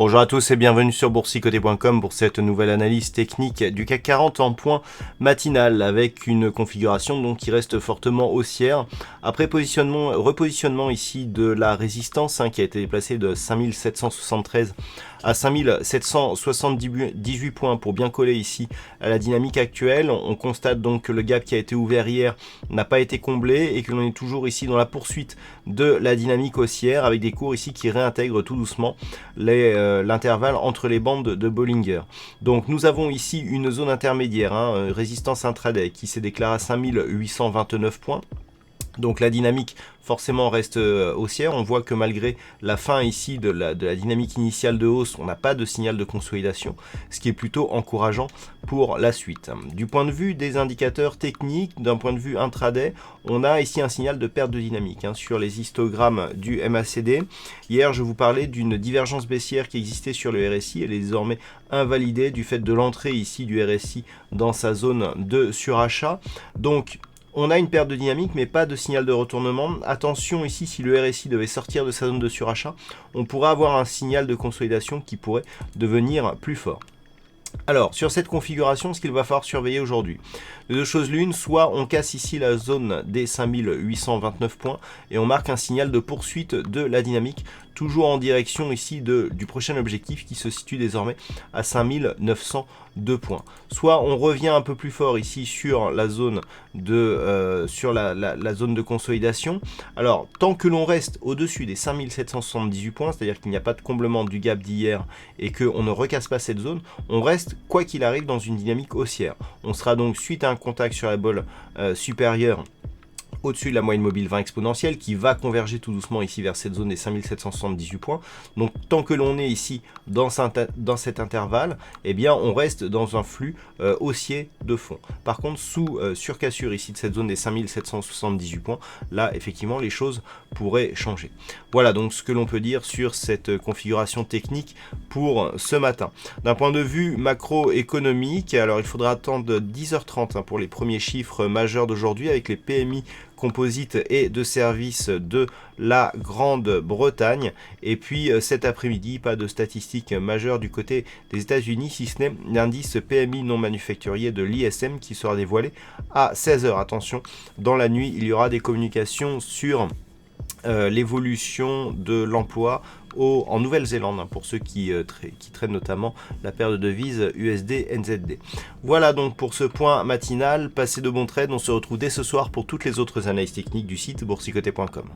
Bonjour à tous et bienvenue sur boursicoté.com pour cette nouvelle analyse technique du CAC 40 en point matinal avec une configuration donc qui reste fortement haussière. Après repositionnement ici de la résistance qui a été déplacée de 5773 à 5778 points pour bien coller ici à la dynamique actuelle. On constate donc que le gap qui a été ouvert hier n'a pas été comblé et que l'on est toujours ici dans la poursuite de la dynamique haussière avec des cours ici qui réintègrent tout doucement l'intervalle entre les bandes de Bollinger. Donc nous avons ici une zone intermédiaire, résistance intraday qui s'est déclarée à 5829 points. Donc la dynamique forcément reste haussière. On voit que malgré la fin ici de la dynamique initiale de hausse, on n'a pas de signal de consolidation, ce qui est plutôt encourageant pour la suite. Du point de vue des indicateurs techniques, d'un point de vue intraday, on a ici un signal de perte de dynamique sur les histogrammes du MACD. Hier, je vous parlais d'une divergence baissière qui existait sur le RSI. Elle est désormais invalidée du fait de l'entrée ici du RSI dans sa zone de surachat. Donc, on a une perte de dynamique, mais pas de signal de retournement. Attention ici, si le RSI devait sortir de sa zone de surachat, on pourrait avoir un signal de consolidation qui pourrait devenir plus fort. Alors, sur cette configuration, ce qu'il va falloir surveiller aujourd'hui, de deux choses l'une, soit on casse ici la zone des 5829 points et on marque un signal de poursuite de la dynamique, toujours en direction ici du prochain objectif qui se situe désormais à 5902 points. Soit on revient un peu plus fort ici sur la zone de, la zone de consolidation. Alors, tant que l'on reste au-dessus des 5778 points, c'est-à-dire qu'il n'y a pas de comblement du gap d'hier et qu'on ne recasse pas cette zone, on reste, quoi qu'il arrive, dans une dynamique haussière. On sera donc, suite à un contact sur la bolle supérieure, au-dessus de la moyenne mobile 20 exponentielle qui va converger tout doucement ici vers cette zone des 5778 points. Donc tant que l'on est ici dans cet intervalle, eh bien on reste dans un flux haussier de fond. Par contre, sous surcassure ici de cette zone des 5778 points, là effectivement les choses pourraient changer. Voilà donc ce que l'on peut dire sur cette configuration technique pour ce matin. D'un point de vue macroéconomique, alors il faudra attendre 10h30 pour les premiers chiffres majeurs d'aujourd'hui avec les PMI composite et de services de la Grande-Bretagne. Et puis cet après-midi, pas de statistiques majeures du côté des États-Unis, si ce n'est l'indice PMI non manufacturier de l'ISM qui sera dévoilé à 16h. Attention, dans la nuit, il y aura des communications sur l'évolution de l'emploi en Nouvelle-Zélande, pour ceux qui traînent notamment la paire de devises USD-NZD. Voilà donc pour ce point matinal. Passez de bons trades. On se retrouve dès ce soir pour toutes les autres analyses techniques du site boursicoté.com.